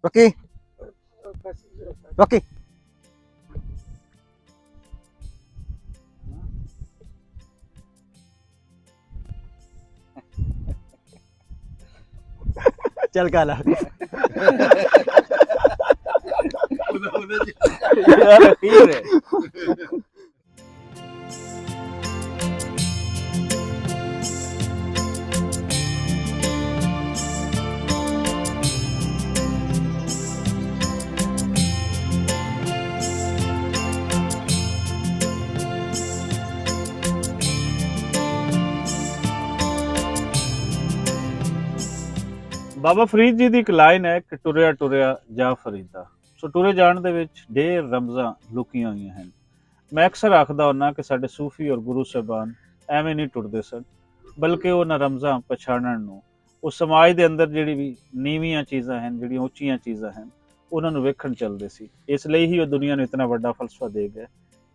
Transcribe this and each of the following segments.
Rocky, Rocky. चल काला यार अखीर है। ਬਾਬਾ ਫਰੀਦ ਜੀ ਦੀ ਇੱਕ ਲਾਈਨ ਹੈ ਕਿ ਟੁਰਿਆ ਟੁਰਿਆ ਜਾ ਫਰੀਦਾ। ਸੋ ਟੁਰੇ ਜਾਣ ਦੇ ਵਿੱਚ ਢੇਰ ਰਮਜ਼ਾਂ ਲੁਕੀਆਂ ਹੋਈਆਂ ਹਨ। ਮੈਂ ਅਕਸਰ ਆਖਦਾ ਹੁੰਦਾ ਕਿ ਸਾਡੇ ਸੂਫੀ ਔਰ ਗੁਰੂ ਸਾਹਿਬਾਨ ਐਵੇਂ ਨਹੀਂ ਟੁਰਦੇ ਸਨ, ਬਲਕਿ ਉਹਨਾਂ ਰਮਜ਼ਾਂ ਪਛਾਣਨ ਨੂੰ, ਉਹ ਸਮਾਜ ਦੇ ਅੰਦਰ ਜਿਹੜੀ ਵੀ ਨੀਵੀਆਂ ਚੀਜ਼ਾਂ ਹਨ, ਜਿਹੜੀਆਂ ਉੱਚੀਆਂ ਚੀਜ਼ਾਂ ਹਨ, ਉਹਨਾਂ ਨੂੰ ਵੇਖਣ ਚੱਲਦੇ ਸੀ। ਇਸ ਲਈ ਹੀ ਉਹ ਦੁਨੀਆ ਨੂੰ ਇਤਨਾ ਵੱਡਾ ਫਲਸਫਾ ਦੇ ਗਏ।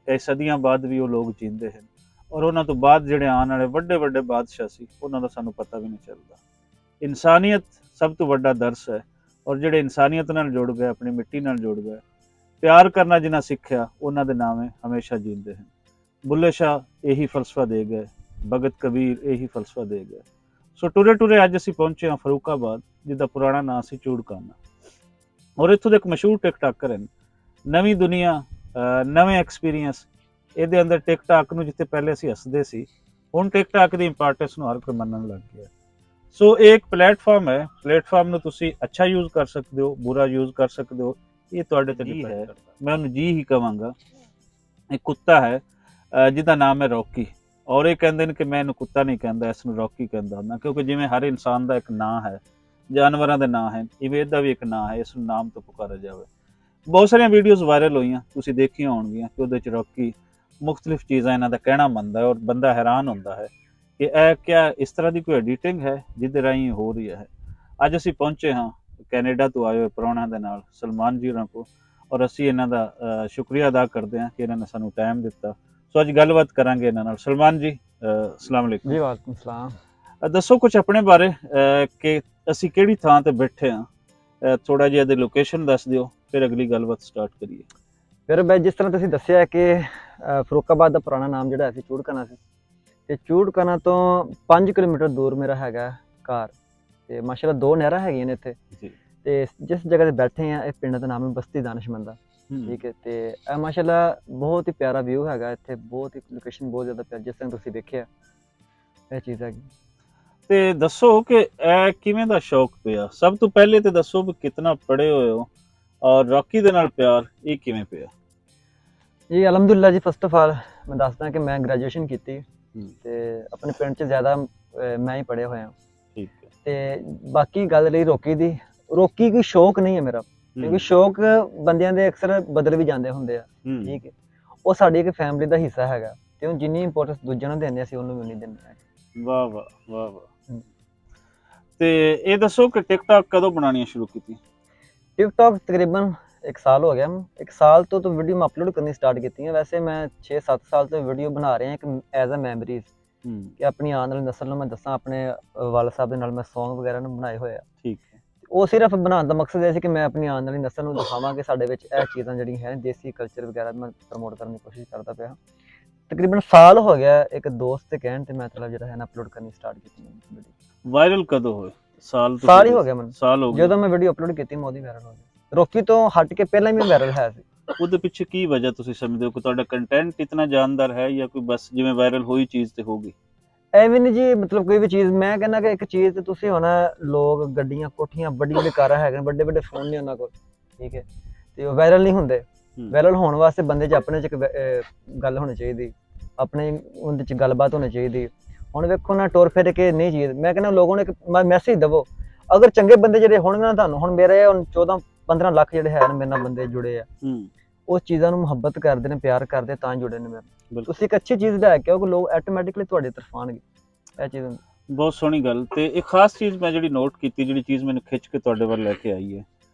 ਕਈ ਸਦੀਆਂ ਬਾਅਦ ਵੀ ਉਹ ਲੋਕ ਜੀਂਦੇ ਹਨ, ਔਰ ਉਹਨਾਂ ਤੋਂ ਬਾਅਦ ਜਿਹੜੇ ਆਉਣ ਵਾਲੇ ਵੱਡੇ ਵੱਡੇ ਬਾਦਸ਼ਾਹ ਸੀ, ਉਹਨਾਂ ਦਾ ਸਾਨੂੰ ਪਤਾ ਵੀ ਨਹੀਂ ਚੱਲਦਾ। ਇਨਸਾਨੀਅਤ ਸਭ ਤੋਂ ਵੱਡਾ ਦਰਸ ਹੈ, ਔਰ ਜਿਹੜੇ ਇਨਸਾਨੀਅਤ ਨਾਲ ਜੁੜ ਗਏ, ਆਪਣੀ ਮਿੱਟੀ ਨਾਲ ਜੁੜ ਗਏ, ਪਿਆਰ ਕਰਨਾ ਜਿਨ੍ਹਾਂ ਸਿੱਖਿਆ, ਉਹਨਾਂ ਦੇ ਨਾਵੇਂ ਹਮੇਸ਼ਾ ਜੀਂਦੇ ਹਨ। ਬੁੱਲੇ ਸ਼ਾਹ ਇਹੀ ਫਲਸਫਾ ਦੇ ਗਏ, ਭਗਤ ਕਬੀਰ ਇਹੀ ਫਲਸਫਾ ਦੇ ਗਏ। ਸੋ ਟੁਰੇ ਟੁਰੇ ਅੱਜ ਅਸੀਂ ਪਹੁੰਚੇ ਹਾਂ ਫਰੂਕਾਬਾਦ, ਜਿਹਦਾ ਪੁਰਾਣਾ ਨਾਂ ਸੀ ਚੂੜਕਾਨਾ। ਔਰ ਇੱਥੋਂ ਦੇ ਇੱਕ ਮਸ਼ਹੂਰ ਟਿਕਟਾਕਰ ਹਨ। ਨਵੀਂ ਦੁਨੀਆ, ਨਵੇਂ ਐਕਸਪੀਰੀਅੰਸ, ਇਹਦੇ ਅੰਦਰ ਟਿਕਟਾਕ ਨੂੰ ਜਿੱਥੇ ਪਹਿਲੇ ਅਸੀਂ ਹੱਸਦੇ ਸੀ, ਹੁਣ ਟਿਕਟਾਕ ਦੀ ਇੰਪੋਰਟੈਂਸ ਨੂੰ ਹਰ ਕੋਈ ਮੰਨਣ ਲੱਗ ਗਿਆ। ਸੋ ਇਹ ਇੱਕ ਪਲੇਟਫਾਰਮ ਹੈ। ਪਲੇਟਫਾਰਮ ਨੂੰ ਤੁਸੀਂ ਅੱਛਾ ਯੂਜ਼ ਕਰ ਸਕਦੇ ਹੋ, ਬੁਰਾ ਯੂਜ਼ ਕਰ ਸਕਦੇ ਹੋ, ਇਹ ਤੁਹਾਡੇ ਤੇ ਡਿਪੈਂਡ ਹੈ। ਮੈਂ ਉਹਨੂੰ ਜੀ ਹੀ ਕਹਾਂਗਾ। ਇੱਕ ਕੁੱਤਾ ਹੈ ਜਿਹਦਾ ਨਾਮ ਹੈ ਰੌਕੀ, ਔਰ ਇਹ ਕਹਿੰਦੇ ਨੇ ਕਿ ਮੈਂ ਇਹਨੂੰ ਕੁੱਤਾ ਨਹੀਂ ਕਹਿੰਦਾ, ਇਸ ਨੂੰ ਰੌਕੀ ਕਹਿੰਦਾ ਹੁੰਦਾ, ਕਿਉਂਕਿ ਜਿਵੇਂ ਹਰ ਇਨਸਾਨ ਦਾ ਇੱਕ ਨਾਂ ਹੈ, ਜਾਨਵਰਾਂ ਦੇ ਨਾਂ ਹਨ, ਇਵੇਂ ਇਹਦਾ ਵੀ ਇੱਕ ਨਾਂ ਹੈ, ਇਸ ਨੂੰ ਨਾਮ ਤੋਂ ਪੁਕਾਰਿਆ ਜਾਵੇ। ਬਹੁਤ ਸਾਰੀਆਂ ਵੀਡੀਓਜ਼ ਵਾਇਰਲ ਹੋਈਆਂ, ਤੁਸੀਂ ਦੇਖੀਆਂ ਹੋਣਗੀਆਂ ਕਿ ਉਹਦੇ 'ਚ ਰੌਕੀ ਮੁਖਤਲਿਫ ਚੀਜ਼ਾਂ ਇਹਨਾਂ ਦਾ ਕਹਿਣਾ ਮੰਨਦਾ ਹੈ, ਔਰ ਬੰਦਾ ਹੈਰਾਨ ਹੁੰਦਾ ਹੈ ਕਿ ਇਹ ਕਿਆ ਇਸ ਤਰ੍ਹਾਂ ਦੀ ਕੋਈ ਐਡੀਟਿੰਗ ਹੈ ਜਿਹਦੇ ਰਾਹੀਂ ਹੋ ਰਹੀ ਹੈ। ਅੱਜ ਅਸੀਂ ਪਹੁੰਚੇ ਹਾਂ ਕੈਨੇਡਾ ਤੋਂ ਆਏ ਹੋਏ ਪ੍ਰਾਹੁਣਿਆਂ ਦੇ ਨਾਲ, ਸਲਮਾਨ ਜੀ ਹੋਰਾਂ ਕੋਲ, ਔਰ ਅਸੀਂ ਇਹਨਾਂ ਦਾ ਸ਼ੁਕਰੀਆ ਅਦਾ ਕਰਦੇ ਹਾਂ ਕਿ ਇਹਨਾਂ ਨੇ ਸਾਨੂੰ ਟਾਈਮ ਦਿੱਤਾ। ਸੋ ਅੱਜ ਗੱਲਬਾਤ ਕਰਾਂਗੇ ਇਹਨਾਂ ਨਾਲ। ਸਲਮਾਨ ਜੀ, ਅਸਲਾਮ ਵਾਲੇਕੁਮ जी वालेकुम सलाम। ਦੱਸੋ ਕੁਝ ਆਪਣੇ ਬਾਰੇ, ਕਿ ਅਸੀਂ ਕਿਹੜੀ ਥਾਂ ਤੇ ਬੈਠੇ ਹਾਂ, ਥੋੜਾ ਜਿਹਾ ਇਹਦੀ ਲੋਕੇਸ਼ਨ ਦੱਸ ਦਿਓ, ਫਿਰ ਅਗਲੀ ਗੱਲਬਾਤ ਸਟਾਰਟ ਕਰੀਏ। ਫਿਰ ਬਾਈ ਜਿਸ ਤਰ੍ਹਾਂ ਤੁਸੀਂ ਦੱਸਿਆ ਕਿ ਫਰੂਕਾਬਾਦ ਦਾ ਪੁਰਾਣਾ ਨਾਮ ਜਿਹੜਾ ਸੀ ਚੂੜਕਾਨਾ ਸੀ, ਤੇ ਚੂੜਕਾਨਾ ਤੋਂ 5 ਕਿਲੋਮੀਟਰ ਦੂਰ ਮੇਰਾ ਹੈਗਾ ਘਰ, ਤੇ ਮਾਸ਼ਾਅੱਲਾ 2 ਨਹਿਰਾਂ ਹੈਗੀਆਂ ਨੇ ਇੱਥੇ। ਜੀ। ਤੇ ਜਿਸ ਜਗ੍ਹਾ ਤੇ ਬੈਠੇ ਆ, ਇਹ ਪਿੰਡ ਦਾ ਨਾਮ ਹੈ ਬਸਤੀ ਦਾਨਿਸ਼ਮੰਦਾ। ਠੀਕ ਹੈ, ਤੇ ਇਹ ਮਾਸ਼ਾਅੱਲਾ ਬਹੁਤ ਹੀ ਪਿਆਰਾ ਵਿਊ ਹੈਗਾ ਇੱਥੇ, ਬਹੁਤ ਹੀ ਲੋਕੇਸ਼ਨ ਬਹੁਤ ਜ਼ਿਆਦਾ ਪਿਆਰੀ, ਜਿਸ ਤਰ੍ਹਾਂ ਤੁਸੀਂ ਦੇਖਿਆ ਇਹ ਚੀਜ਼ ਹੈਗੀ। ਤੇ ਦੱਸੋ ਕਿ ਇਹ ਕਿਵੇਂ ਦਾ ਸ਼ੌਕ ਪਿਆ? ਸਭ ਤੋਂ ਪਹਿਲੇ ਤੇ ਦੱਸੋ ਵੀ ਕਿਤਨਾ ਪੜ੍ਹੇ ਹੋਏ ਹੋ, ਔਰ ਰੌਕੀ ਦੇ ਨਾਲ ਪਿਆਰ ਇਹ ਕਿਵੇਂ ਪਿਆ? ਜੀ ਅਲਹਮਦੁਲਿਲਾ ਜੀ, ਫਸਟ ਆਫ ਆਲ ਮੈਂ ਦੱਸਦਾ ਕਿ ਮੈਂ ਗ੍ਰੈਜੂਏਸ਼ਨ ਕੀਤੀ ਹੂੰ। ਤੇ ਆਪਣੇ ਪਿੰਡ 'ਚ ਜ਼ਿਆਦਾ ਮੈਂ ਹੀ ਪੜ੍ਹਿਆ ਹੋਇਆ। ਠੀਕ ਹੈ। ਤੇ ਬਾਕੀ ਗੱਲ ਰਹੀ ਰੌਕੀ ਦੀ, ਰੌਕੀ ਕੋਈ ਸ਼ੌਕ ਨਹੀਂ ਹੈ ਮੇਰਾ, ਕਿਉਂਕਿ ਸ਼ੌਕ ਬੰਦਿਆਂ ਦੇ ਅਕਸਰ ਬਦਲ ਵੀ ਜਾਂਦੇ ਹੁੰਦੇ ਆ। ਠੀਕ ਹੈ, ਉਹ ਸਾਡੀ ਇੱਕ ਫੈਮਿਲੀ ਦਾ ਹਿੱਸਾ ਹੈਗਾ, ਤੇ ਉਹ ਜਿੰਨੀ ਇੰਪੋਰਟੈਂਸ ਦੂਜਿਆਂ ਨੂੰ ਦਿੰਦੇ ਅਸੀਂ ਉਹਨੂੰ ਵੀ ਨਹੀਂ ਦਿੰਦੇ ਹੈਗੇ। ਵਾਹ ਵਾਹ ਵਾਹ ਵਾਹ। ਤੇ ਇਹ ਦੱਸੋ ਕਿ ਟਿਕਟੌਕ ਕਦੋਂ ਬਣਾਉਣੀ ਸ਼ੁਰੂ ਕੀਤੀ? ਟਿਕਟੌਕ ਤਕਰੀਬਨ 1 ਸਾਲ ਹੋ ਗਿਆ। 1 ਸਾਲ ਤੋਂ ਵੀਡੀਓ ਮੈਂ ਅਪਲੋਡ ਕਰਨੀ ਸਟਾਰਟ ਕੀਤੀਆਂ। ਵੈਸੇ ਮੈਂ 6-7 ਸਾਲ ਤੋਂ ਵੀਡੀਓ ਬਣਾ ਰਿਹਾ ਇੱਕ ਐਜ਼ ਅ ਮੈਮਰੀਜ਼, ਕਿ ਆਪਣੀ ਆਉਣ ਵਾਲੀ ਨਸਲ ਨੂੰ ਮੈਂ ਦੱਸਾਂ। ਆਪਣੇ ਵਾਲਾ ਸਾਹਿਬ ਦੇ ਨਾਲ ਮੈਂ ਸੌਂਗ ਵਗੈਰਾ ਨੂੰ ਬਣਾਏ ਹੋਏ ਆ। ਠੀਕ ਹੈ। ਉਹ ਸਿਰਫ ਬਣਾਉਣ ਦਾ ਮਕਸਦ ਇਹ ਸੀ ਕਿ ਮੈਂ ਆਪਣੀ ਆਉਣ ਵਾਲੀ ਨਸਲ ਨੂੰ ਦਿਖਾਵਾਂ ਕਿ ਸਾਡੇ ਵਿੱਚ ਇਹ ਚੀਜ਼ਾਂ ਜਿਹੜੀਆਂ ਹੈ, ਦੇਸੀ ਕਲਚਰ ਵਗੈਰਾ ਮੈਂ ਪ੍ਰਮੋਟ ਕਰਨ ਦੀ ਕੋਸ਼ਿਸ਼ ਕਰਦਾ ਪਿਆ। ਤਕਰੀਬਨ ਸਾਲ ਹੋ ਗਿਆ ਇੱਕ ਦੋਸਤ ਦੇ ਕਹਿਣ ਤੇ ਮੈਂ ਜਿਹੜਾ ਹੈ ਨਾ ਅਪਲੋਡ ਕਰਨੀ ਸਟਾਰਟ ਕੀਤੀ। ਵਾਇਰਲ ਕਦੋਂ ਹੋਏ? ਸਾਲ ਸਾਲ ਹੀ ਹੋ ਗਿਆ ਮੈਨੂੰ। ਸਾਲ ਹੋ ਗਿਆ ਜਦੋਂ ਮੈਂ ਵੀਡੀਓ ਅਪਲੋਡ ਕੀਤੀ ਮੈਂ ਉਹਦੀ ਵਾਇਰਲ ਹੋ ਗਿਆ। ਰੌਕੀ ਤੋਂ ਹਟ ਕੇ ਪਹਿਲਾਂ ਵੀ ਵਾਇਰਲ ਹੈ ਸੀ। ਉਹਦੇ ਪਿੱਛੇ ਕੀ ਵਜ੍ਹਾ ਤੁਸੀਂ ਸਮਝਦੇ ਹੋ? ਕਿ ਤੁਹਾਡਾ ਕੰਟੈਂਟ ਇਤਨਾ ਜਾਨਦਾਰ ਹੈ, ਜਾਂ ਕੋਈ ਬਸ ਜਿਵੇਂ ਵਾਇਰਲ ਹੋਈ ਚੀਜ਼ ਤੇ ਹੋ ਗਈ? ਐਵੇਂ ਨਹੀਂ ਜੀ, ਮਤਲਬ ਕੋਈ ਵੀ ਚੀਜ਼ ਮੈਂ ਕਹਿੰਦਾ ਕਿ ਇੱਕ ਚੀਜ਼ ਤੇ ਤੁਸੀਂ ਹੁਣ ਲੋਕ ਗੱਡੀਆਂ ਕੋਠੀਆਂ ਵੱਡੀਆਂ ਵੱਡੀਆਂ ਕਾਰਾਂ ਹੈਗੇ, ਵੱਡੇ ਵੱਡੇ ਫੋਨ ਨੇ ਉਹਨਾਂ ਕੋਲ, ਠੀਕ ਹੈ, ਤੇ ਉਹ ਵਾਇਰਲ ਨਹੀਂ ਹੁੰਦੇ। ਵਾਇਰਲ ਹੋਣ ਵਾਸਤੇ ਬੰਦੇ 'ਚ ਆਪਣੇ 'ਚ ਇੱਕ ਗੱਲ ਹੋਣੀ ਚਾਹੀਦੀ, ਆਪਣੇ ਉਹਦੇ 'ਚ ਗੱਲਬਾਤ ਹੋਣੀ ਚਾਹੀਦੀ। ਹੁਣ ਵੇਖੋ ਨਾ, ਟੁਰ ਫਿਰ ਕੇ ਨਹੀਂ ਚੀਜ਼, ਮੈਂ ਕਹਿੰਦਾ ਲੋਕਾਂ ਨੂੰ ਇੱਕ ਮੈਸੇਜ ਦੇਵੋ। ਅਗਰ ਚੰਗੇ ਬੰਦੇ ਜਿਹੜੇ ਹੋਣਗੇ ਨਾ, ਤੁਹਾਨੂੰ ਹੁਣ ਮੇਰੇ ਹੁਣ 14-15 ਲੱਖ ਜਿਹੜੇ ਹੈ ਮੇਰੇ ਨਾਲ ਬੰਦੇ ਜੁੜੇ ਆ, ਉਸ ਚੀਜ਼ਾਂ ਨੂੰ ਮੁਹੱਬਤ ਕਰਦੇ ਨੇ, ਪਿਆਰ ਕਰਦੇ, ਤਾਂ ਜੁੜੇ ਨੇ ਮੇਰੇ। ਤੁਸੀਂ ਇੱਕ ਅੱਛੀ ਚੀਜ਼ ਲੈ ਕੇ ਆਓ ਕਿ ਲੋਕ ਆਟੋਮੈਟਿਕਲੀ ਤੁਹਾਡੀ ਤਰਫ ਆਉਣਗੇ। ਇਹ ਚੀਜ਼ ਬਹੁਤ ਸੋਹਣੀ ਗੱਲ। ਤੇ ਇੱਕ ਖਾਸ ਚੀਜ਼ ਮੈਂ ਜਿਹੜੀ ਨੋਟ ਕੀਤੀ, ਜਿਹੜੀ ਚੀਜ਼ ਮੈਨੂੰ ਖਿੱਚ ਕੇ ਤੁਹਾਡੇ ਵੱਲ ਲੈ ਕੇ ਆਈ ਹੈ,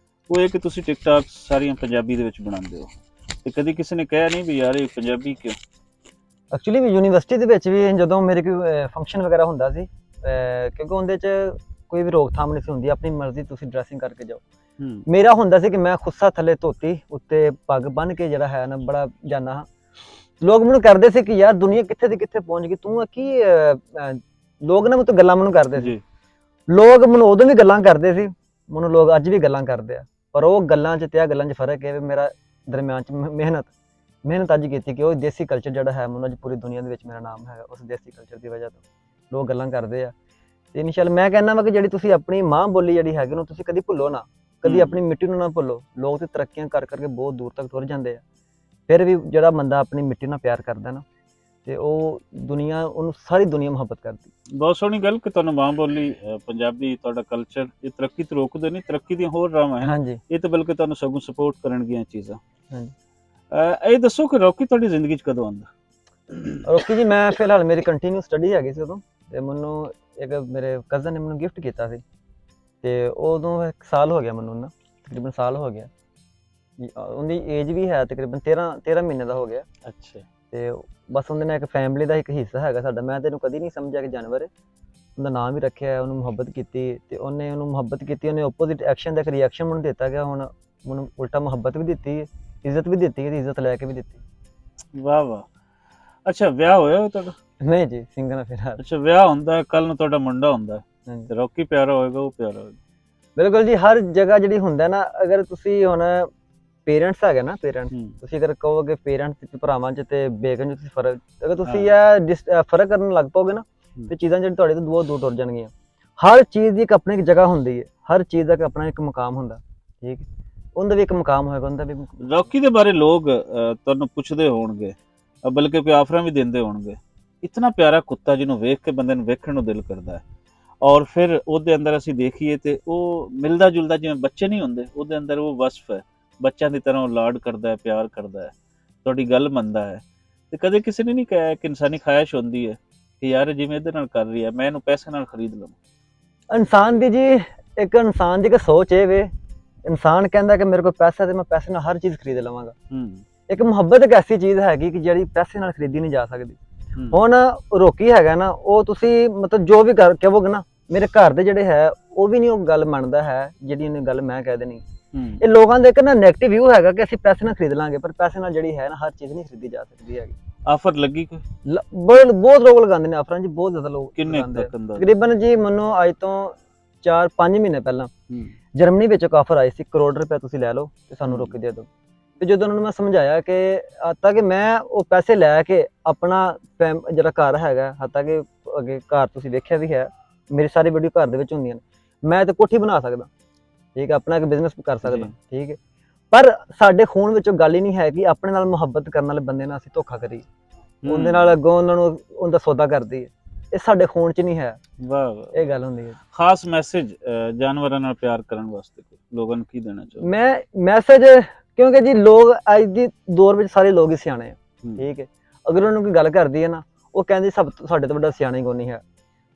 ਉਹ ਇਹ ਕਿ ਤੁਸੀਂ ਟਿਕਟੌਕ ਸਾਰੀਆਂ ਪੰਜਾਬੀ ਦੇ ਵਿੱਚ ਬਣਾਉਂਦੇ ਹੋ। ਤੇ ਕਦੀ ਕਿਸੇ ਨੇ ਕਿਹਾ ਨਹੀਂ ਵੀ ਯਾਰ ਇਹ ਪੰਜਾਬੀ ਕਿਉਂ? ਐਕਚੁਅਲੀ ਵੀ ਯੂਨੀਵਰਸਿਟੀ ਦੇ ਵਿੱਚ ਵੀ ਜਦੋਂ ਮੇਰੇ ਕੋਈ ਫੰਕਸ਼ਨ ਵਗੈਰਾ ਹੁੰਦਾ ਸੀ, ਕਿਉਂਕਿ ਉਹਦੇ 'ਚ ਕੋਈ ਵੀ ਰੋਕਥਾਮ ਨਹੀਂ ਸੀ ਹੁੰਦੀ, ਆਪਣੀ ਮਰਜ਼ੀ ਤੁਸੀਂ ਡਰੈਸਿੰਗ ਕਰਕੇ ਜਾਓ। ਮੇਰਾ ਹੁੰਦਾ ਸੀ ਕਿ ਮੈਂ ਖੁੱਸਾ ਥੱਲੇ ਧੋਤੀ ਉੱਤੇ ਪੱਗ ਬੰਨ ਕੇ ਜਿਹੜਾ ਹੈ ਨਾ ਬੜਾ ਜਾਨਾ ਹਾਂ। ਲੋਕ ਮੈਨੂੰ ਕਰਦੇ ਸੀ ਕਿ ਯਾਰ ਦੁਨੀਆ ਕਿੱਥੇ ਦੀ ਕਿੱਥੇ ਪਹੁੰਚ ਗਈ, ਤੂੰ ਕੀ ਲੋਕ ਨਾ ਮੈਨੂੰ ਗੱਲਾਂ ਮੈਨੂੰ ਕਰਦੇ ਸੀ। ਲੋਕ ਮੈਨੂੰ ਉਦੋਂ ਵੀ ਗੱਲਾਂ ਕਰਦੇ ਸੀ, ਮੈਨੂੰ ਲੋਕ ਅੱਜ ਵੀ ਗੱਲਾਂ ਕਰਦੇ ਆ, ਪਰ ਉਹ ਗੱਲਾਂ 'ਚ ਤੇ ਆ ਗੱਲਾਂ 'ਚ ਫਰਕ ਹੈ ਵੀ ਮੇਰਾ ਦਰਮਿਆਨ 'ਚ ਮਿਹਨਤ ਅੱਜ ਕੀਤੀ ਕਿ ਉਹ ਦੇਸੀ ਕਲਚਰ ਜਿਹੜਾ ਹੈ ਮੈਨੂੰ ਅੱਜ ਪੂਰੀ ਦੁਨੀਆ ਦੇ ਵਿੱਚ ਮੇਰਾ ਨਾਮ ਹੈਗਾ ਉਸ ਦੇਸੀ ਕਲਚਰ ਦੀ ਵਜ੍ਹਾ ਤੋਂ। ਲੋਕ ਗੱਲਾਂ ਕਰਦੇ ਆ ਤੇ ਇਨਸ਼ਾਅੱਲਾ ਮੈਂ ਕਹਿੰਦਾ ਵਾ ਕਿ ਜਿਹੜੀ ਤੁਸੀਂ ਆਪਣੀ ਮਾਂ ਬੋਲੀ ਜਿਹੜੀ ਹੈਗੀ ਉਹਨੂੰ ਤੁਸੀਂ ਕਦੀ ਭੁੱਲੋ ਨਾ, ਕਦੀ ਆਪਣੀ ਮਿੱਟੀ ਨੂੰ ਨਾ ਭੁੱਲੋ। ਲੋਕ ਤੇ ਤਰੱਕੀਆਂ ਕਰ ਕਰਕੇ ਬਹੁਤ ਦੂਰ ਤੱਕ ਤੁਰ ਜਾਂਦੇ ਆ, ਫਿਰ ਵੀ ਜਿਹੜਾ ਬੰਦਾ ਆਪਣੀ ਮਿੱਟੀ ਨਾਲ ਪਿਆਰ ਕਰਦਾ ਨਾ ਤੇ ਉਹ ਦੁਨੀਆ ਉਹਨੂੰ ਸਾਰੀ ਦੁਨੀਆ ਮੁਹੱਬਤ ਕਰਦੀ। ਬਹੁਤ ਸੋਹਣੀ ਗੱਲ ਕਿ ਤੁਹਾਨੂੰ ਮਾਂ ਬੋਲੀ ਪੰਜਾਬੀ ਤੁਹਾਡਾ ਕਲਚਰ ਇਹ ਤਰੱਕੀ ਤੋਂ ਰੋਕਦੇ ਨਹੀਂ, ਤਰੱਕੀ ਦੀਆਂ ਹੋਰ ਰਾਹਾਂ ਹਨ। ਹਾਂਜੀ, ਇਹ ਤਾਂ ਬਲਕਿ ਤੁਹਾਨੂੰ ਸਗੋਂ ਸਪੋਰਟ ਕਰਨਗੀਆਂ ਚੀਜ਼ਾਂ। ਹਾਂਜੀ। ਇਹ ਦੱਸੋ ਕਿ ਰੌਕੀ ਤੁਹਾਡੀ ਜ਼ਿੰਦਗੀ 'ਚ ਕਦੋਂ ਆਉਂਦਾ? ਰੌਕੀ ਜੀ ਮੈਂ ਫਿਲਹਾਲ ਮੇਰੀ ਕੰਟੀਨਿਊ ਸਟੱਡੀ ਹੈਗੀ ਸੀ ਉਦੋਂ, ਤੇ ਮੈਨੂੰ ਇੱਕ ਮੇਰੇ ਕਜ਼ਨ ਨੇ ਮੈਨੂੰ ਗਿਫਟ ਕੀਤਾ ਸੀ ਤੇ ਉਦੋਂ 1 ਸਾਲ ਹੋ ਗਿਆ ਮੈਨੂੰ ਨਾ, ਤਕਰੀਬਨ ਸਾਲ ਹੋ ਗਿਆ। ਉਹਦੀ ਏਜ ਵੀ ਹੈ ਤਕਰੀਬਨ 13 ਮਹੀਨੇ ਦਾ ਹੋ ਗਿਆ। ਅੱਛਾ। ਤੇ ਬਸ ਉਹਦੇ ਨਾਲ ਇੱਕ ਫੈਮਿਲੀ ਦਾ ਇੱਕ ਹਿੱਸਾ ਹੈਗਾ ਸਾਡਾ। ਮੈਂ ਤੈਨੂੰ ਕਦੀ ਨਹੀਂ ਸਮਝਿਆ ਕਿ ਜਾਨਵਰ ਹੈ, ਉਹਦਾ ਨਾਮ ਵੀ ਰੱਖਿਆ, ਉਹਨੂੰ ਮੁਹੱਬਤ ਕੀਤੀ ਤੇ ਉਹਨੇ ਉਹਨੂੰ ਮੁਹੱਬਤ ਕੀਤੀ, ਉਹਨੇ ਆਪੋਜ਼ਿਟ ਐਕਸ਼ਨ ਦਾ ਇੱਕ ਰਿਐਕਸ਼ਨ ਮੈਨੂੰ ਦਿੱਤਾ ਗਿਆ। ਹੁਣ ਮੈਨੂੰ ਉਲਟਾ ਮੁਹੱਬਤ ਵੀ ਦਿੱਤੀ, ਇੱਜ਼ਤ ਵੀ ਦਿੱਤੀ, ਇਹਦੀ ਇੱਜ਼ਤ ਲੈ ਕੇ ਵੀ ਦਿੱਤੀ। ਵਾਹ ਵਾਹ। ਅੱਛਾ, ਵਿਆਹ ਹੋਇਆ ਤੁਹਾਡਾ? ਨਹੀਂ ਜੀ, ਸਿੰਗਲ ਆ ਫਿਲਹਾਲ। ਅੱਛਾ, ਵਿਆਹ ਹੁੰਦਾ, ਕੱਲ ਨੂੰ ਤੁਹਾਡਾ ਮੁੰਡਾ ਹੁੰਦਾ ਹਾਂਜੀ, ਤੇ ਰੌਕੀ ਪਿਆਰਾ ਹੋਏਗਾ, ਉਹ ਪਿਆਰਾ ਹੋਏਗਾ। ਬਿਲਕੁਲ ਜੀ। ਹਰ ਜਗ੍ਹਾ ਜਿਹੜੀ ਹੁੰਦਾ ਨਾ, ਅਗਰ ਤੁਸੀਂ ਹੁਣ ਪੇਰੈਂਟਸ ਹੈਗੇ ਨਾ, ਤੁਸੀਂ ਅਗਰ ਕਹੋਗੇ ਪੇਰੈਂਟਸ ਤੇ ਭਰਾਵਾਂ 'ਚ ਤੇ ਬੇਗਮ 'ਚ ਤੁਸੀਂ ਫਰਕ, ਅਗਰ ਤੁਸੀਂ ਇਹ ਫਰਕ ਕਰਨ ਲੱਗ ਪਓਗੇ ਨਾ ਤੇ ਚੀਜ਼ਾਂ ਜਿਹੜੀ ਤੁਹਾਡੇ ਤੋਂ ਬਹੁਤ ਦੂਰ ਟੁਰ ਜਾਣਗੀਆਂ। ਹਰ ਚੀਜ਼ ਦੀ ਇੱਕ ਆਪਣੀ ਇੱਕ ਜਗ੍ਹਾ ਹੁੰਦੀ ਹੈ, ਹਰ ਚੀਜ਼ ਦਾ ਆਪਣਾ ਇੱਕ ਮੁਕਾਮ ਹੁੰਦਾ, ਠੀਕ ਹੈ। ਉਹਦਾ ਵੀ ਇੱਕ ਮੁਕਾਮ ਹੋਏਗਾ, ਉਹਦਾ ਵੀ। ਰੌਕੀ ਦੇ ਬਾਰੇ ਲੋਕ ਤੁਹਾਨੂੰ ਪੁੱਛਦੇ ਹੋਣਗੇ, ਬਲਕਿ ਕੋਈ ਆਫਰਾਂ ਵੀ ਦਿੰਦੇ ਹੋਣਗੇ, ਇਤਨਾ ਪਿਆਰਾ ਕੁੱਤਾ ਜਿਹਨੂੰ ਵੇਖ ਕੇ ਬੰਦੇ ਨੂੰ ਵੇਖਣ ਨੂੰ ਦਿਲ ਕਰਦਾ ਹੈ, ਔਰ ਫਿਰ ਉਹਦੇ ਅੰਦਰ ਅਸੀਂ ਦੇਖੀਏ ਤੇ ਉਹ ਮਿਲਦਾ ਜੁਲਦਾ ਜਿਵੇਂ ਬੱਚੇ ਨਹੀਂ ਹੁੰਦੇ, ਉਹਦੇ ਅੰਦਰ ਉਹ ਵਸਫ ਹੈ, ਬੱਚਿਆਂ ਦੀ ਤਰ੍ਹਾਂ ਉਹ ਲਾਡ ਕਰਦਾ ਹੈ, ਪਿਆਰ ਕਰਦਾ ਹੈ, ਤੁਹਾਡੀ ਗੱਲ ਮੰਨਦਾ ਹੈ। ਤੇ ਕਦੇ ਕਿਸੇ ਨੇ ਨਹੀਂ ਕਿਹਾ ਕਿ ਇਨਸਾਨੀ ਖਾਹਿਸ਼ ਹੁੰਦੀ ਹੈ ਕਿ ਯਾਰ ਜਿਵੇਂ ਇਹਦੇ ਨਾਲ ਕਰ ਰਹੀ ਹੈ ਮੈਂ ਇਹਨੂੰ ਪੈਸੇ ਨਾਲ ਖਰੀਦ ਲਵਾਂ? ਇਨਸਾਨ ਦੀ ਜੀ ਇੱਕ ਇਨਸਾਨ ਦੀ ਇੱਕ ਸੋਚ ਇਹ ਵੇ, ਇਨਸਾਨ ਕਹਿੰਦਾ ਕਿ ਮੇਰੇ ਕੋਲ ਪੈਸਾ ਤੇ ਮੈਂ ਪੈਸੇ ਨਾਲ ਹਰ ਚੀਜ਼ ਖਰੀਦ ਲਵਾਂਗਾ। ਇੱਕ ਮੁਹੱਬਤ ਇੱਕ ਐਸੀ ਚੀਜ਼ ਹੈਗੀ ਕਿ ਜਿਹੜੀ ਪੈਸੇ ਨਾਲ ਖਰੀਦੀ ਨਹੀਂ ਜਾ ਸਕਦੀ। ਹੁਣ ਰੌਕੀ ਹੈਗਾ ਨਾ, ਉਹ ਤੁਸੀਂ ਮਤਲਬ ਜੋ ਵੀ ਕਹੋਗੇ ਨਾ, ਮੇਰੇ ਘਰ ਦੇ ਜਿਹੜੇ ਹੈ ਉਹ ਵੀ ਨਹੀਂ ਉਹ ਗੱਲ ਮੰਨਦਾ ਹੈ ਜਿਹੜੀ ਇਹਨੇ ਗੱਲ ਮੈਂ ਕਹਿ ਦੇਣੀ। ਇਹ ਲੋਕਾਂ ਦਾ ਇੱਕ ਨਾ ਨੈਗੇਟਿਵ ਵਿਊ ਹੈਗਾ ਕਿ ਅਸੀਂ ਪੈਸੇ ਨਾਲ ਖਰੀਦ ਲਾਂਗੇ, ਪਰ ਪੈਸੇ ਨਾਲ ਜਿਹੜੀ ਹੈ ਨਾ ਹਰ ਚੀਜ਼ ਨਹੀਂ ਖਰੀਦੀ ਜਾ ਸਕਦੀ ਹੈਗੀ। ਆਫਰ ਲੱਗੀ ਕੋਈ? ਬਹੁਤ ਲੋਕ ਲਗਾਉਂਦੇ ਨੇ ਆਫਰਾਂ ਜੀ, ਬਹੁਤ ਜ਼ਿਆਦਾ ਲੋਕ ਕਿੰਨੇ ਲਗਾਉਂਦੇ ਤੱਕ ਅੰਦਾਜ਼ਾ? ਤਕਰੀਬਨ ਜੀ ਮੈਨੂੰ ਅੱਜ ਤੋਂ 4-5 ਮਹੀਨੇ ਪਹਿਲਾਂ ਜਰਮਨੀ ਵਿੱਚ ਇੱਕ ਆਫਰ ਆਈ ਸੀ, 1 ਕਰੋੜ ਰੁਪਏ ਤੁਸੀਂ ਲੈ ਲਓ ਤੇ ਸਾਨੂੰ ਰੋਕੀ ਦੇ ਦਿਓ। ਤੇ ਜਦੋਂ ਉਹਨਾਂ ਨੂੰ ਮੈਂ ਸਮਝਾਇਆ ਕਿ ਤਾਂ ਕਿ ਮੈਂ ਉਹ ਪੈਸੇ ਲੈ ਕੇ ਆਪਣਾ ਜਿਹੜਾ ਘਰ ਹੈਗਾ, ਤਾਂ ਕਿ ਅੱਗੇ ਘਰ ਤੁਸੀਂ ਵੇਖਿਆ ਵੀ ਹੈ, ਮੇਰੀ ਸਾਰੀ ਵੀਡੀਓ ਘਰ ਦੇ ਵਿੱਚ ਹੁੰਦੀਆਂ ਨੇ, ਮੈਂ ਤੇ ਕੋਠੀ ਬਣਾ ਸਕਦਾ, ਠੀਕ ਹੈ, ਆਪਣਾ ਇੱਕ ਬਿਜ਼ਨਸ ਕਰ ਸਕਦਾ, ਠੀਕ ਹੈ। ਪਰ ਸਾਡੇ ਖੂਨ ਵਿੱਚੋਂ ਗੱਲ ਹੀ ਨਹੀਂ ਹੈ ਕਿ ਆਪਣੇ ਨਾਲ ਮੁਹੱਬਤ ਕਰਨ ਵਾਲੇ ਬੰਦੇ ਨਾਲ ਅਸੀਂ ਧੋਖਾ ਕਰੀਏ, ਉਹਦੇ ਨਾਲ ਅੱਗੋਂ ਉਹਨਾਂ ਨੂੰ ਉਹਦਾ ਸੌਦਾ ਕਰਦੀ ਹੈ, ਇਹ ਸਾਡੇ ਖੂਨ 'ਚ ਨਹੀਂ ਹੈ। ਵਾਹ ਵਾਹ, ਇਹ ਗੱਲ ਹੁੰਦੀ ਹੈ। ਖਾਸ ਮੈਸੇਜ ਜਾਨਵਰਾਂ ਨਾਲ ਪਿਆਰ ਕਰਨ ਵਾਸਤੇ ਲੋਕਾਂ ਨੂੰ ਕੀ ਦੇਣਾ ਚਾਹੋ? ਮੈਂ ਮੈਸੇਜ, ਕਿਉਂਕਿ ਜੀ ਲੋਕ ਅੱਜ ਦੀ ਦੌਰ ਵਿੱਚ ਸਾਰੇ ਲੋਕ ਹੀ ਸਿਆਣੇ ਆ, ਠੀਕ ਹੈ। ਅਗਰ ਉਹਨਾਂ ਨੂੰ ਕੋਈ ਗੱਲ ਕਰਦੀ ਹੈ ਨਾ, ਉਹ ਕਹਿੰਦੇ ਸਭ ਸਾਡੇ ਤੋਂ ਵੱਡਾ ਸਿਆਣਾ ਹੀ ਕੋਈ ਨਹੀਂ ਹੈ।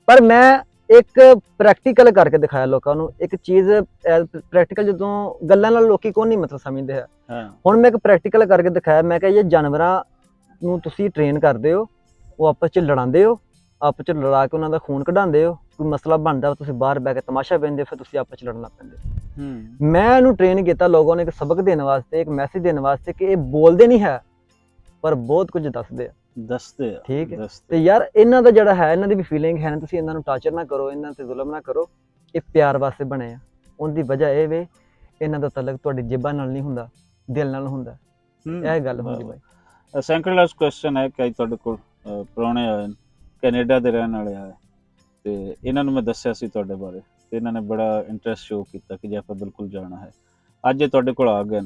ਪਰ ਮੈਂ ਇੱਕ ਪ੍ਰੈਕਟੀਕਲ ਕਰਕੇ ਦਿਖਾਇਆ ਲੋਕਾਂ ਨੂੰ, ਇੱਕ ਚੀਜ਼ ਪ੍ਰੈਕਟੀਕਲ, ਜਦੋਂ ਗੱਲਾਂ ਨਾਲ ਲੋਕੀ ਕੋਈ ਨਹੀਂ ਮਤਲਬ ਸਮਝਦੇ ਹੈ। ਹੁਣ ਮੈਂ ਇੱਕ ਪ੍ਰੈਕਟੀਕਲ ਕਰਕੇ ਦਿਖਾਇਆ, ਮੈਂ ਕਿਹਾ ਇਹ ਜਾਨਵਰਾਂ ਨੂੰ ਤੁਸੀਂ ਟ੍ਰੇਨ ਕਰਦੇ ਹੋ, ਉਹ ਆਪਸ 'ਚ ਲੜਾਉਂਦੇ ਹੋ, ਆਪਸ 'ਚ ਲੜਾ ਕੇ ਉਹਨਾਂ ਦਾ ਖੂਨ ਕਢਾਉਂਦੇ ਹੋ, ਕੋਈ ਮਸਲਾ ਬਣਦਾ ਤੁਸੀਂ ਬਾਹਰ ਬਹਿ ਕੇ ਤਮਾਸ਼ਾ ਪੈਂਦੇ, ਫਿਰ ਤੁਸੀਂ ਆਪਸ 'ਚ ਲੜਨ ਲੱਗ ਪੈਂਦੇ। ਮੈਂ ਇਹਨੂੰ ਟ੍ਰੇਨ ਕੀਤਾ ਲੋਕਾਂ ਨੂੰ ਇੱਕ ਸਬਕ ਦੇਣ ਵਾਸਤੇ, ਇੱਕ ਮੈਸੇਜ ਦੇਣ ਵਾਸਤੇ ਕਿ ਇਹ ਬੋਲਦੇ ਨਹੀਂ ਹੈ ਪਰ ਬਹੁਤ ਕੁਝ ਦੱਸਦੇ ਆ, ਠੀਕ ਹੈ। ਤੇ ਯਾਰ ਇਹਨਾਂ ਦਾ ਜਿਹੜਾ ਹੈ, ਇਹਨਾਂ ਦੀ ਵੀ ਫੀਲਿੰਗ ਹੈ, ਤੁਸੀਂ ਇਹਨਾਂ ਨੂੰ ਟਾਰਚਰ ਨਾ ਕਰੋ, ਇਹਨਾਂ ਤੇ ਜ਼ੁਲਮ ਨਾ ਕਰੋ, ਇਹ ਪਿਆਰ ਵਾਸਤੇ ਬਣੇ ਆ। ਉਹਦੀ ਵਜ੍ਹਾ ਇਹ ਵੇ, ਇਹਨਾਂ ਦਾ ਤਲਕ ਤੁਹਾਡੀ ਜੇਬਾਂ ਨਾਲ ਨਹੀਂ ਹੁੰਦਾ, ਦਿਲ ਨਾਲ ਹੁੰਦਾ, ਇਹ ਗੱਲ ਹੁੰਦੀ ਬਾਈ। ਸੈਕੰਡ ਲਾਸਟ ਕੁਐਸਚਨ ਹੈ ਕਿ ਤੁਹਾਡੇ ਕੋਲ ਪ੍ਰਾਹੁਣੇ ਆਏ, ਕੈਨੇਡਾ ਦੇ ਰਹਿਣ ਵਾਲੇ ਆਏ, ਤੇ ਇਹਨਾਂ ਨੂੰ ਮੈਂ ਦੱਸਿਆ ਸੀ ਤੁਹਾਡੇ ਬਾਰੇ, ਤੇ ਇਹਨਾਂ ਨੇ ਬੜਾ ਇੰਟਰਸਟ ਸ਼ੋ ਕੀਤਾ ਕਿ ਜੇ ਆਪਾਂ ਬਿਲਕੁਲ ਜਾਣਾ ਹੈ। ਅੱਜ ਇਹ ਤੁਹਾਡੇ ਕੋਲ ਆ ਗਏ,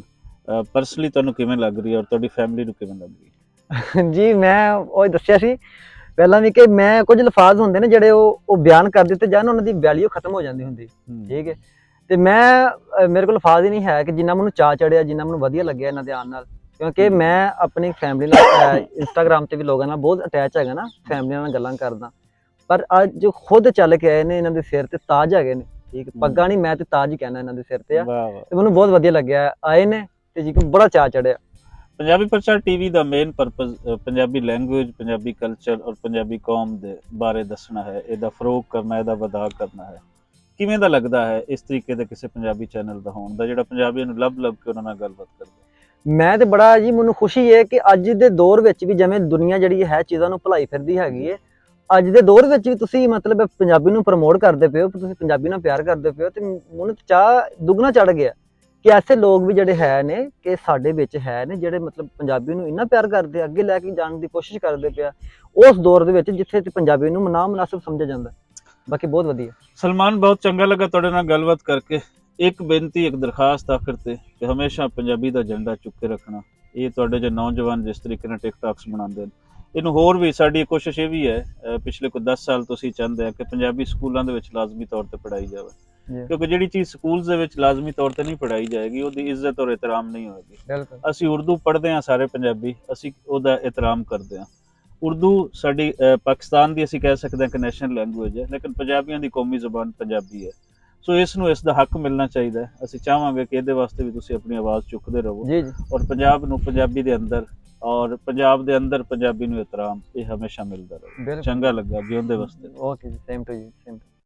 ਪਰਸਨਲੀ ਤੁਹਾਨੂੰ ਕਿਵੇਂ ਲੱਗ ਰਹੀ ਹੈ ਔਰ ਤੁਹਾਡੀ ਫੈਮਿਲੀ ਨੂੰ ਕਿਵੇਂ ਲੱਗ ਰਹੀ ਹੈ? ਜੀ ਮੈਂ ਉਹ ਦੱਸਿਆ ਸੀ ਪਹਿਲਾਂ ਵੀ ਕਿ ਮੈਂ ਕੁਝ ਲਫ਼ਾਜ਼ ਹੁੰਦੇ ਨੇ ਜਿਹੜੇ ਉਹ ਬਿਆਨ ਕਰ ਦਿੱਤੇ ਜਾਣ, ਉਹਨਾਂ ਦੀ ਵੈਲਿਊ ਖਤਮ ਹੋ ਜਾਂਦੀ ਹੁੰਦੀ, ਠੀਕ ਹੈ। ਤੇ ਮੇਰੇ ਕੋਲ ਲਫ਼ਾਜ਼ ਹੀ ਨਹੀਂ ਹੈ ਕਿ ਜਿੰਨਾ ਮੈਨੂੰ ਚਾਅ ਚੜਿਆ, ਜਿੰਨਾ ਮੈਨੂੰ ਵਧੀਆ ਲੱਗਿਆ ਇਹਨਾਂ ਦੇ ਆਉਣ ਨਾਲ, ਕਿਉਂਕਿ ਮੈਂ ਆਪਣੀ ਫੈਮਿਲੀ ਨਾਲ ਇੰਸਟਾਗ੍ਰਾਮ ਤੇ ਵੀ ਲੋਕਾਂ ਨਾਲ ਬਹੁਤ ਅਟੈਚ ਹੈਗਾ ਨਾ, ਫੈਮਿਲੀ ਨਾਲ ਗੱਲਾਂ ਕਰਦਾ। ਪਰ ਅੱਜ ਜੋ ਖੁਦ ਚੱਲ ਕੇ ਆਏ ਨੇ, ਇਹਨਾਂ ਦੇ ਸਿਰ ਤੇ ਤਾਜ ਹੈਗੇ ਨੇ, ਠੀਕ, ਪੱਗਾਂ ਨਹੀਂ, ਮੈਂ ਤੇ ਤਾਜ ਹੀ ਕਹਿਣਾ ਇਹਨਾਂ ਦੇ ਸਿਰ ਤੇ ਆ, ਤੇ ਮੈਨੂੰ ਬਹੁਤ ਵਧੀਆ ਲੱਗਿਆ ਆਏ ਨੇ, ਤੇ ਜੀ ਬੜਾ ਚਾਅ ਚੜਿਆ। ਪੰਜਾਬੀ ਪ੍ਰਚਾਰ ਟੀਵੀ ਦਾ main purpose Punjabi language, Punjabi culture ਔਰ ਪੰਜਾਬੀ ਕੌਮ ਦੇ ਬਾਰੇ ਦੱਸਣਾ ਹੈ, ਇਹਦਾ ਫਰੋਗ ਕਰਨਾ, ਇਹਦਾ ਵਧਾ ਕਰਨਾ ਹੈ। ਕਿਵੇਂ ਦਾ ਲੱਗਦਾ ਹੈ ਇਸ ਤਰੀਕੇ ਦੇ ਕਿਸੇ ਪੰਜਾਬੀ ਚੈਨਲ ਦਾ ਹੋਣ ਦਾ, ਜਿਹੜਾ ਪੰਜਾਬੀਆਂ ਨੂੰ ਲੱਭ ਕੇ ਉਹਨਾਂ ਨਾਲ ਗੱਲਬਾਤ ਕਰਦਾ? ਮੈਂ ਤੇ ਬੜਾ ਜੀ, ਮੈਨੂੰ ਖੁਸ਼ੀ ਹੈ ਕਿ ਅੱਜ ਦੇ ਦੌਰ ਵਿੱਚ ਵੀ ਜਿਵੇਂ ਦੁਨੀਆ ਜਿਹੜੀ ਹੈ ਚੀਜ਼ਾਂ ਨੂੰ ਭੁਲਾਈ ਫਿਰਦੀ ਹੈਗੀ ਹੈ, ਅੱਜ ਦੇ ਦੌਰ ਵਿੱਚ ਵੀ ਤੁਸੀਂ ਮਤਲਬ ਪੰਜਾਬੀ ਨੂੰ ਪ੍ਰਮੋਟ ਕਰਦੇ ਪਏ ਹੋ, ਤੁਸੀਂ ਪੰਜਾਬੀ ਨਾਲ ਪਿਆਰ ਕਰਦੇ ਪਏ ਹੋ, ਤੇ ਮੈਨੂੰ ਚਾਹ ਦੁੱਗਣਾ ਚੜ ਗਿਆ ਕਿ ਐਸੇ ਲੋਕ ਵੀ ਜਿਹੜੇ ਹੈ ਨੇ ਕਿ ਸਾਡੇ ਵਿੱਚ ਹੈ ਨੇ, ਜਿਹੜੇ ਮਤਲਬ ਪੰਜਾਬੀ ਨੂੰ ਇੰਨਾ ਪਿਆਰ ਕਰਦੇ, ਅੱਗੇ ਲੈ ਕੇ ਜਾਣ ਦੀ ਕੋਸ਼ਿਸ਼ ਕਰਦੇ ਪਿਆ ਉਸ ਦੌਰ ਦੇ ਵਿੱਚ ਜਿੱਥੇ ਪੰਜਾਬੀ ਨੂੰ ਨਾ ਮੁਨਾਸਿਬ ਸਮਝਿਆ ਜਾਂਦਾ। ਬਾਕੀ ਬਹੁਤ ਵਧੀਆ ਸਲਮਾਨ, ਬਹੁਤ ਚੰਗਾ ਲੱਗਾ ਤੁਹਾਡੇ ਨਾਲ ਗੱਲਬਾਤ ਕਰਕੇ। ਇੱਕ ਬੇਨਤੀ, ਇੱਕ ਦਰਖਾਸਤ ਆਖਰ ਤੇ, ਕਿ ਹਮੇਸ਼ਾ ਪੰਜਾਬੀ ਦਾ ਝੰਡਾ ਚੁੱਕ ਕੇ ਰੱਖਣਾ। ਇਹ ਤੁਹਾਡੇ ਜੋ ਨੌਜਵਾਨ ਜਿਸ ਤਰੀਕੇ ਨਾਲ ਟਿਕਟੌਕਸ ਬਣਾਉਂਦੇ ਨੇ, ਇਹਨੂੰ ਹੋਰ ਵੀ ਸਾਡੀ ਕੋਸ਼ਿਸ਼ ਇਹ ਵੀ ਹੈ, ਪਿਛਲੇ ਕੋਈ 10 ਸਾਲ ਤੁਸੀਂ ਚਾਹੁੰਦੇ ਆ ਕਿ ਪੰਜਾਬੀ ਸਕੂਲਾਂ ਦੇ ਵਿੱਚ ਲਾਜ਼ਮੀ ਤੌਰ ਤੇ ਪੜ੍ਹਾਈ ਜਾਵੇ, ਕਿਉਂਕਿ ਜਿਹੜੀ ਚੀਜ਼ ਸਕੂਲ ਦੇ ਵਿੱਚ ਲਾਜ਼ਮੀ ਤੌਰ ਤੇ ਨਹੀਂ ਪੜ੍ਹਾਈ ਜਾਏਗੀ ਉਹਦੀ ਇੱਜ਼ਤ ਔਰ ਇਹਤਰਾਮ ਨਹੀਂ ਹੋਏਗੀ। ਬਿਲਕੁਲ। ਅਸੀਂ ਉਰਦੂ ਪੜ੍ਹਦੇ ਹਾਂ ਸਾਰੇ ਪੰਜਾਬੀ, ਅਸੀਂ ਉਹਦਾ ਇਹਤਰਾਮ ਕਰਦੇ ਹਾਂ। ਉਰਦੂ ਸਾਡੀ ਪਾਕਿਸਤਾਨ ਦੀ ਅਸੀਂ ਕਹਿ ਸਕਦੇ ਹਾਂ ਕਿ ਨੈਸ਼ਨਲ ਲੈਂਗੁਏਜ ਹੈ, ਲੇਕਿਨ ਪੰਜਾਬੀਆਂ ਦੀ ਕੌਮੀ ਜ਼ੁਬਾਨ ਪੰਜਾਬੀ ਹੈ। ਸੋ ਇਸ ਨੂੰ ਇਸ ਦਾ ਹੱਕ ਮਿਲਣਾ ਚਾਹੀਦਾ ਹੈ। ਅਸੀਂ ਚਾਹਾਂਗੇ ਕਿ ਇਹਦੇ ਵਾਸਤੇ ਵੀ ਤੁਸੀਂ ਆਪਣੀ ਆਵਾਜ਼ ਚੁੱਕਦੇ ਰਹੋ ਜੀ ਜੀ। ਔਰ ਪੰਜਾਬ ਨੂੰ ਪੰਜਾਬੀ ਦੇ ਅੰਦਰ ਔਰ ਪੰਜਾਬ ਦੇ ਅੰਦਰ ਪੰਜਾਬੀ ਨੂੰ ਇਹਤਰਾਮ ਇਹ ਹਮੇਸ਼ਾ ਮਿਲਦਾ ਰਹੇ। ਚੰਗਾ ਲੱਗਾ, ਜਿਉਂਦੇ ਵਾਸਤੇ। ਓਕੇ ਜੀ, ਸੇਮ ਟੂ ਯੂ।